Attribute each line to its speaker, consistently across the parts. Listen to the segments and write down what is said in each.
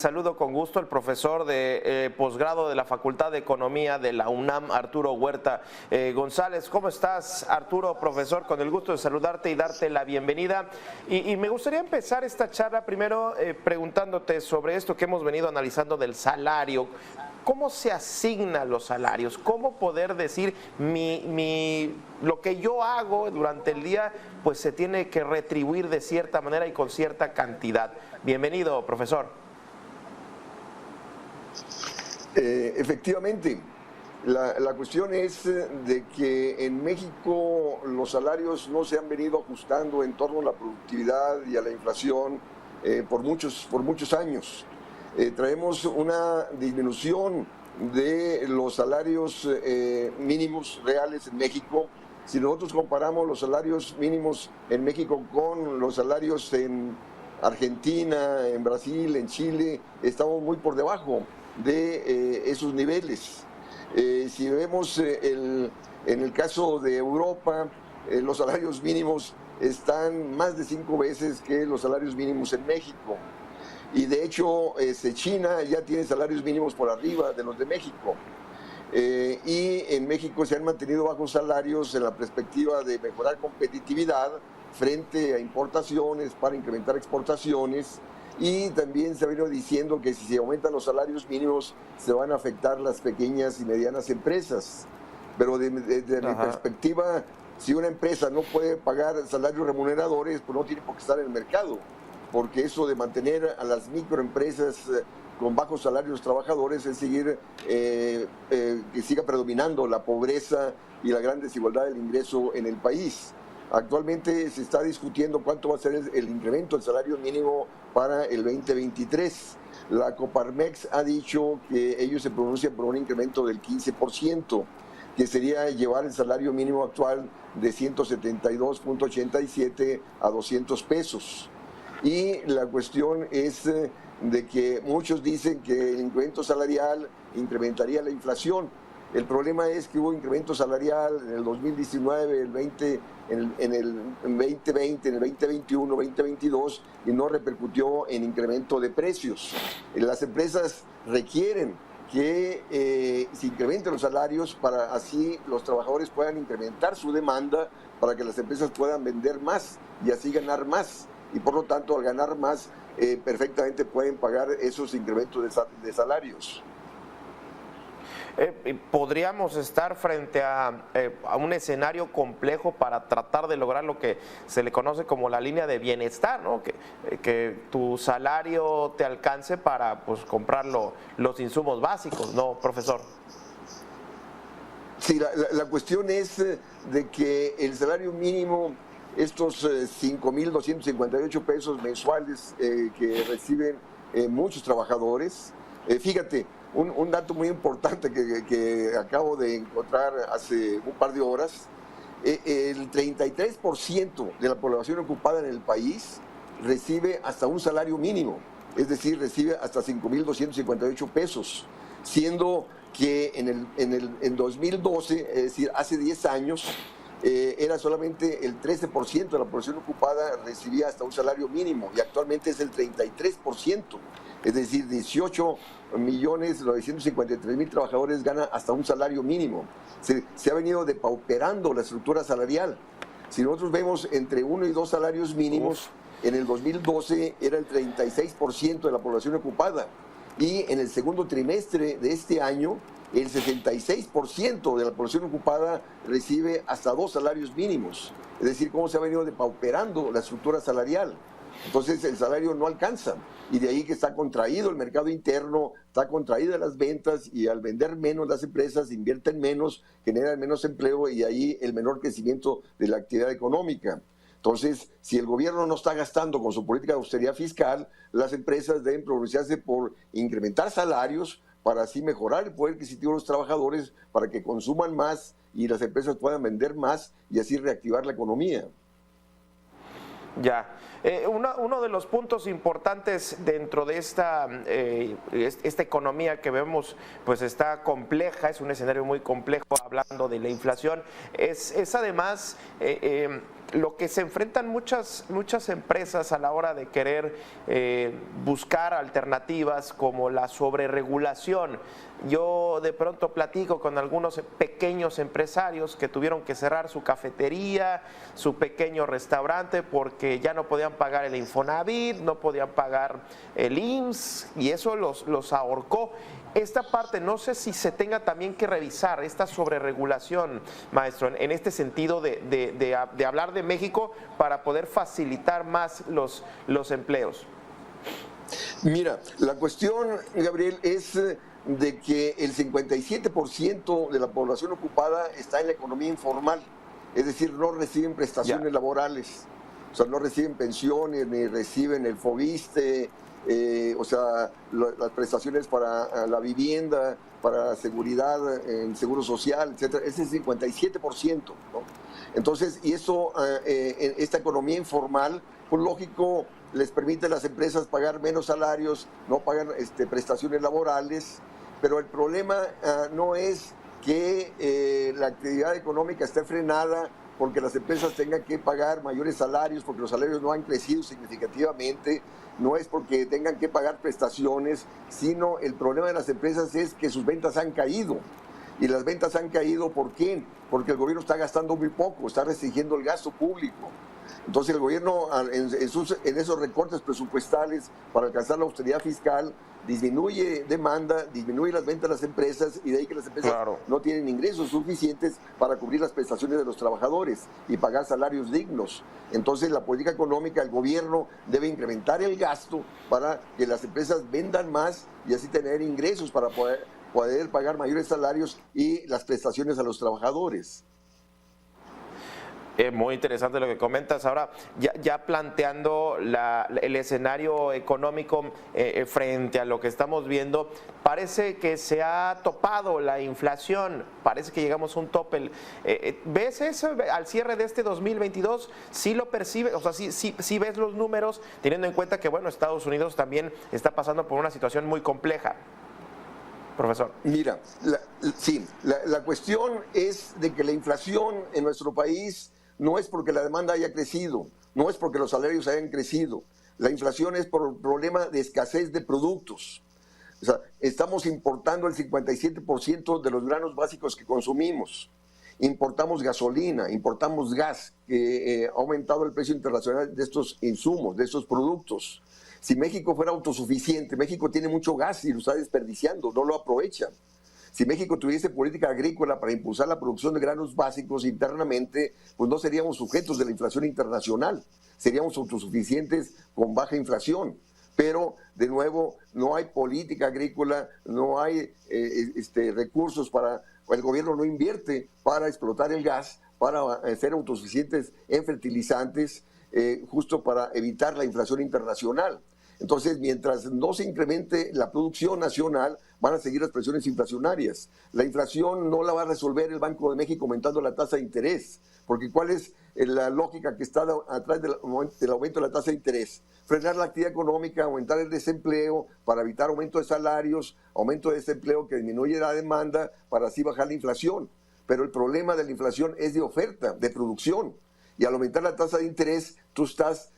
Speaker 1: Saludo con gusto al profesor de posgrado de la Facultad de Economía de la UNAM, Arturo Huerta González. ¿Cómo estás, Arturo, profesor? Con el gusto de saludarte y darte la bienvenida. Y me gustaría empezar esta charla primero preguntándote sobre esto que hemos venido analizando del salario. ¿Cómo se asignan los salarios? ¿Cómo poder decir lo que yo hago durante el día pues se tiene que retribuir de cierta manera y con cierta cantidad? Bienvenido, profesor.
Speaker 2: Efectivamente, la cuestión es de que en México los salarios no se han venido ajustando en torno a la productividad y a la inflación por muchos años. Traemos una disminución de los salarios mínimos reales en México. Si nosotros comparamos los salarios mínimos en México con los salarios en Argentina, en Brasil, en Chile, estamos muy por debajo de esos niveles. Si vemos en el caso de Europa, los salarios mínimos están más de 5 veces que los salarios mínimos en México. Y de hecho, China ya tiene salarios mínimos por arriba de los de México. Y en México se han mantenido bajos salarios en la perspectiva de mejorar competitividad frente a importaciones para incrementar exportaciones. Y también se ha venido diciendo que si se aumentan los salarios mínimos se van a afectar las pequeñas y medianas empresas. Pero desde mi perspectiva, si una empresa no puede pagar salarios remuneradores, pues no tiene por qué estar en el mercado. Porque eso de mantener a las microempresas con bajos salarios trabajadores es seguir que siga predominando la pobreza y la gran desigualdad del ingreso en el país. Actualmente se está discutiendo cuánto va a ser el incremento del salario mínimo para el 2023. La Coparmex ha dicho que ellos se pronuncian por un incremento del 15%, que sería llevar el salario mínimo actual de 172.87 a 200 pesos. Y la cuestión es de que muchos dicen que el incremento salarial incrementaría la inflación. El problema es que hubo incremento salarial en el 2019, en el 2020, en el 2021, 2022 y no repercutió en incremento de precios. Las empresas requieren que se incrementen los salarios para así los trabajadores puedan incrementar su demanda para que las empresas puedan vender más y así ganar más. Y por lo tanto, al ganar más, perfectamente pueden pagar esos incrementos de salarios.
Speaker 1: ¿Podríamos estar frente a un escenario complejo para tratar de lograr lo que se le conoce como la línea de bienestar, ¿no? Que tu salario te alcance para pues, comprar los insumos básicos, ¿no, profesor?
Speaker 2: Sí, la cuestión es de que el salario mínimo, estos 5.258 pesos mensuales que reciben muchos trabajadores, fíjate, un dato muy importante que acabo de encontrar hace un par de horas, el 33% de la población ocupada en el país recibe hasta un salario mínimo, es decir, recibe hasta 5.258 pesos, siendo que en 2012, es decir, hace 10 años, era solamente el 13% de la población ocupada recibía hasta un salario mínimo y actualmente es el 33%, es decir, 18.953.000 trabajadores ganan hasta un salario mínimo. Se ha venido depauperando la estructura salarial. Si nosotros vemos entre 1 y 2 salarios mínimos, en el 2012 era el 36% de la población ocupada y en el segundo trimestre de este año el 66% de la población ocupada recibe hasta 2 salarios mínimos. Es decir, cómo se ha venido depauperando la estructura salarial. Entonces el salario no alcanza y de ahí que está contraído el mercado interno, está contraída las ventas y al vender menos las empresas invierten menos, generan menos empleo y ahí el menor crecimiento de la actividad económica. Entonces, si el gobierno no está gastando con su política de austeridad fiscal, las empresas deben pronunciarse por incrementar salarios para así mejorar el poder adquisitivo de los trabajadores, para que consuman más y las empresas puedan vender más y así reactivar la economía.
Speaker 1: Ya. Uno de los puntos importantes dentro de esta economía que vemos pues está compleja, es un escenario muy complejo hablando de la inflación, es además lo que se enfrentan muchas empresas a la hora de querer buscar alternativas como la sobreregulación. Yo de pronto platico con algunos pequeños empresarios que tuvieron que cerrar su cafetería, su pequeño restaurante porque ya no podían pagar el Infonavit, no podían pagar el IMSS y eso los ahorcó. Esta parte, no sé si se tenga también que revisar esta sobreregulación, maestro, en este sentido de hablar de México para poder facilitar más los empleos.
Speaker 2: Mira, la cuestión, Gabriel, es de que el 57% de la población ocupada está en la economía informal, es decir, no reciben prestaciones laborales, o sea, no reciben pensiones, ni reciben el FOBISTE, o sea, las prestaciones para la vivienda, para seguridad, el seguro social, etcétera, ese es el 57%, ¿no? Entonces, y eso, esta economía informal, pues lógico, les permite a las empresas pagar menos salarios, no pagan prestaciones laborales, pero el problema no es que la actividad económica esté frenada porque las empresas tengan que pagar mayores salarios, porque los salarios no han crecido significativamente, no es porque tengan que pagar prestaciones, sino el problema de las empresas es que sus ventas han caído. Y las ventas han caído, ¿por qué? Porque el gobierno está gastando muy poco, está restringiendo el gasto público. Entonces el gobierno en esos recortes presupuestales para alcanzar la austeridad fiscal disminuye demanda, disminuye las ventas de las empresas y de ahí que las empresas no tienen ingresos suficientes para cubrir las prestaciones de los trabajadores y pagar salarios dignos. Entonces la política económica, el gobierno debe incrementar el gasto para que las empresas vendan más y así tener ingresos para poder pagar mayores salarios y las prestaciones a los trabajadores.
Speaker 1: Muy interesante lo que comentas. Ahora, ya planteando el escenario económico frente a lo que estamos viendo, parece que se ha topado la inflación, parece que llegamos a un tope. ¿Ves eso al cierre de este 2022? ¿Sí lo percibes? O sea, sí ves los números, teniendo en cuenta que, bueno, Estados Unidos también está pasando por una situación muy compleja. Profesor.
Speaker 2: Mira, la cuestión es de que la inflación en nuestro país no es porque la demanda haya crecido, no es porque los salarios hayan crecido. La inflación es por el problema de escasez de productos. O sea, estamos importando el 57% de los granos básicos que consumimos. Importamos gasolina, importamos gas, que ha aumentado el precio internacional de estos insumos, de estos productos. Si México fuera autosuficiente, México tiene mucho gas y lo está desperdiciando, no lo aprovecha. Si México tuviese política agrícola para impulsar la producción de granos básicos internamente, pues no seríamos sujetos de la inflación internacional, seríamos autosuficientes con baja inflación. Pero, de nuevo, no hay política agrícola, no hay recursos para, el gobierno no invierte para explotar el gas, para ser autosuficientes en fertilizantes, justo para evitar la inflación internacional. Entonces, mientras no se incremente la producción nacional, van a seguir las presiones inflacionarias. La inflación no la va a resolver el Banco de México aumentando la tasa de interés, porque ¿cuál es la lógica que está atrás del aumento de la tasa de interés? Frenar la actividad económica, aumentar el desempleo para evitar aumento de salarios, aumento de desempleo que disminuye la demanda para así bajar la inflación. Pero el problema de la inflación es de oferta, de producción. Y al aumentar la tasa de interés, tú estás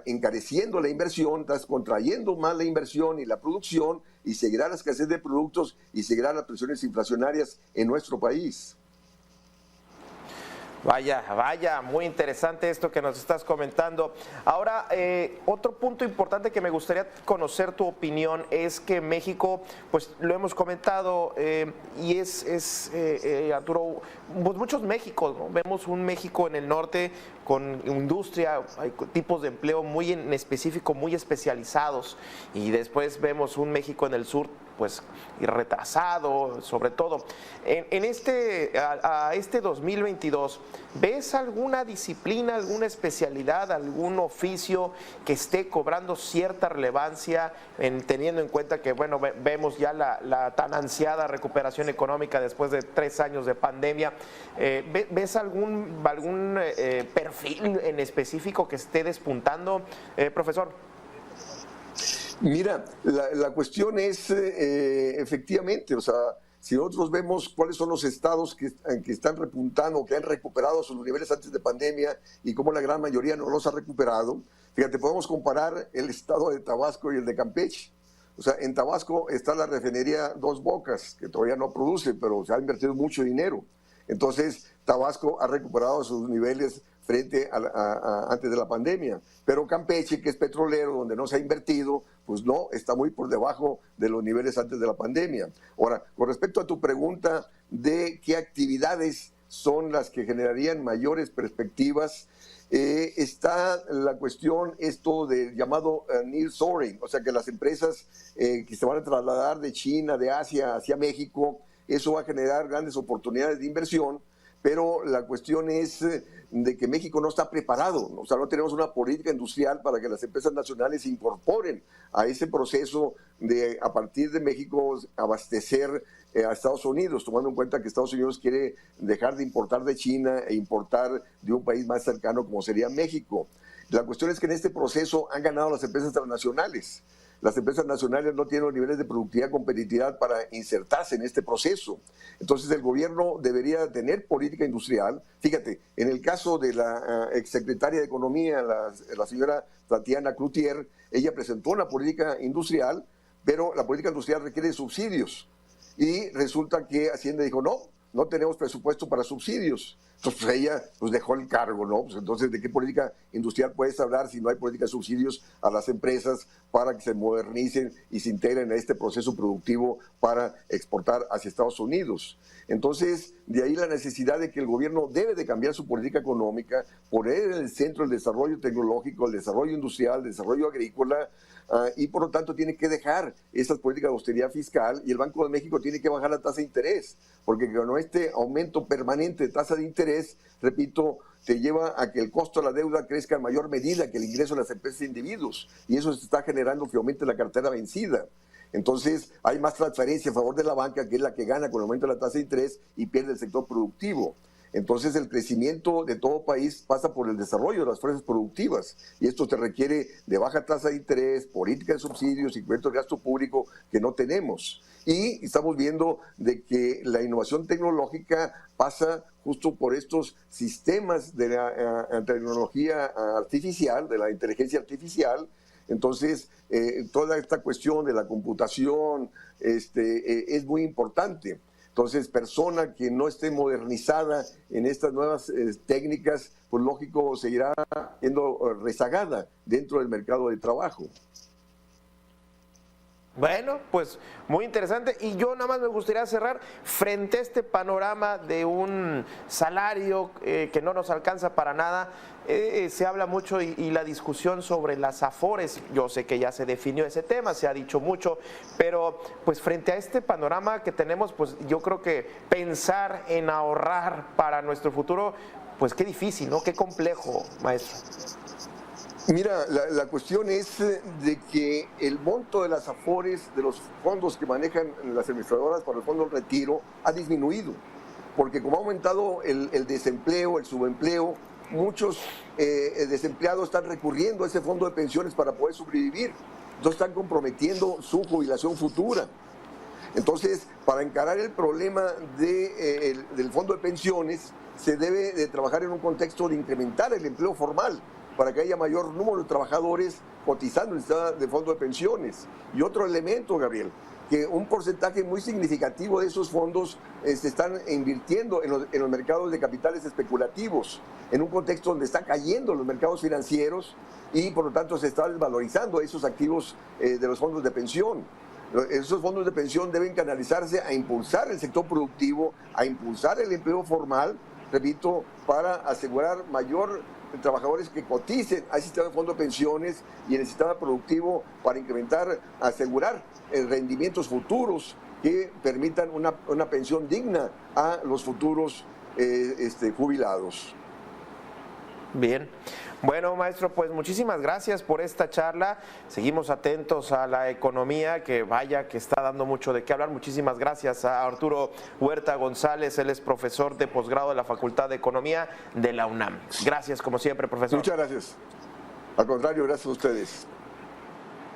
Speaker 2: encareciendo la inversión, estás contrayendo más la inversión y la producción y seguirá la escasez de productos y seguirán las presiones inflacionarias en nuestro país.
Speaker 1: Vaya, muy interesante esto que nos estás comentando. Ahora, otro punto importante que me gustaría conocer tu opinión es que México, pues lo hemos comentado, y Arturo, pues muchos Méxicos, ¿no? Vemos un México en el norte con industria, hay tipos de empleo muy en específico, muy especializados, y después vemos un México en el sur, pues retrasado, sobre todo. A este 2022, ¿ves alguna disciplina, alguna especialidad, algún oficio que esté cobrando cierta relevancia, teniendo en cuenta que, bueno, vemos ya la tan ansiada recuperación económica después de 3 años de pandemia? ¿Ves algún perfil en específico que esté despuntando, profesor?
Speaker 2: Mira, la cuestión es efectivamente, o sea, si nosotros vemos cuáles son los estados que están repuntando, que han recuperado sus niveles antes de pandemia y cómo la gran mayoría no los ha recuperado, fíjate, podemos comparar el estado de Tabasco y el de Campeche. O sea, en Tabasco está la refinería Dos Bocas, que todavía no produce, pero se ha invertido mucho dinero. Entonces, Tabasco ha recuperado sus niveles frente antes de la pandemia. Pero Campeche, que es petrolero, donde no se ha invertido, pues no, está muy por debajo de los niveles antes de la pandemia. Ahora, con respecto a tu pregunta de qué actividades son las que generarían mayores perspectivas, está la cuestión esto del llamado nearshoring, o sea que las empresas que se van a trasladar de China, de Asia hacia México, eso va a generar grandes oportunidades de inversión, pero la cuestión es de que México no está preparado, o sea, no tenemos una política industrial para que las empresas nacionales se incorporen a ese proceso de, a partir de México, abastecer a Estados Unidos, tomando en cuenta que Estados Unidos quiere dejar de importar de China e importar de un país más cercano como sería México. La cuestión es que en este proceso han ganado las empresas transnacionales. Las empresas nacionales no tienen los niveles de productividad y competitividad para insertarse en este proceso. Entonces el gobierno debería tener política industrial. Fíjate, en el caso de la exsecretaria de Economía, la señora Tatiana Cloutier, ella presentó una política industrial, pero la política industrial requiere subsidios. Y resulta que Hacienda dijo, no tenemos presupuesto para subsidios. Entonces pues ella dejó el cargo, ¿no? Pues entonces, ¿de qué política industrial puedes hablar si no hay política de subsidios a las empresas para que se modernicen y se integren a este proceso productivo para exportar hacia Estados Unidos? Entonces, de ahí la necesidad de que el gobierno debe de cambiar su política económica, poner en el centro el desarrollo tecnológico, el desarrollo industrial, el desarrollo agrícola, y por lo tanto tiene que dejar esas políticas de austeridad fiscal y el Banco de México tiene que bajar la tasa de interés, porque con este aumento permanente de tasa de interés, repito, te lleva a que el costo de la deuda crezca en mayor medida que el ingreso de las empresas e individuos, y eso se está generando que aumente la cartera vencida. Entonces hay más transferencia a favor de la banca, que es la que gana con el aumento de la tasa de interés y pierde el sector productivo. Entonces el crecimiento de todo país pasa por el desarrollo de las fuerzas productivas y esto te requiere de baja tasa de interés, política de subsidios, incremento de gasto público que no tenemos. Y estamos viendo de que la innovación tecnológica pasa justo por estos sistemas de la tecnología artificial, de la inteligencia artificial. Entonces, toda esta cuestión de la computación es muy importante. Entonces, persona que no esté modernizada en estas nuevas técnicas, pues lógico, seguirá siendo rezagada dentro del mercado de trabajo.
Speaker 1: Bueno, pues muy interesante y yo nada más me gustaría cerrar frente a este panorama de un salario que no nos alcanza para nada. Se habla mucho y la discusión sobre las afores, yo sé que ya se definió ese tema, se ha dicho mucho, pero pues frente a este panorama que tenemos, pues yo creo que pensar en ahorrar para nuestro futuro, pues qué difícil, ¿no? Qué complejo, maestro.
Speaker 2: Mira, la cuestión es de que el monto de las afores, de los fondos que manejan las administradoras para el fondo de retiro, ha disminuido, porque como ha aumentado el desempleo, el subempleo, muchos desempleados están recurriendo a ese fondo de pensiones para poder sobrevivir, entonces están comprometiendo su jubilación futura. Entonces, para encarar el problema del fondo de pensiones, se debe de trabajar en un contexto de incrementar el empleo formal, para que haya mayor número de trabajadores cotizando en el sistema de fondo de pensiones. Y otro elemento, Gabriel, que un porcentaje muy significativo de esos fondos se están invirtiendo en los mercados de capitales especulativos, en un contexto donde están cayendo los mercados financieros y por lo tanto se está desvalorizando esos activos de los fondos de pensión. Esos fondos de pensión deben canalizarse a impulsar el sector productivo, a impulsar el empleo formal, repito, para asegurar mayor trabajadores que coticen al sistema de fondo de pensiones y en el sistema productivo para incrementar, asegurar rendimientos futuros que permitan una pensión digna a los futuros jubilados.
Speaker 1: Bien. Bueno, maestro, pues muchísimas gracias por esta charla. Seguimos atentos a la economía, que vaya, que está dando mucho de qué hablar. Muchísimas gracias a Arturo Huerta González, él es profesor de posgrado de la Facultad de Economía de la UNAM. Gracias, como siempre, profesor.
Speaker 2: Muchas gracias. Al contrario, gracias a ustedes.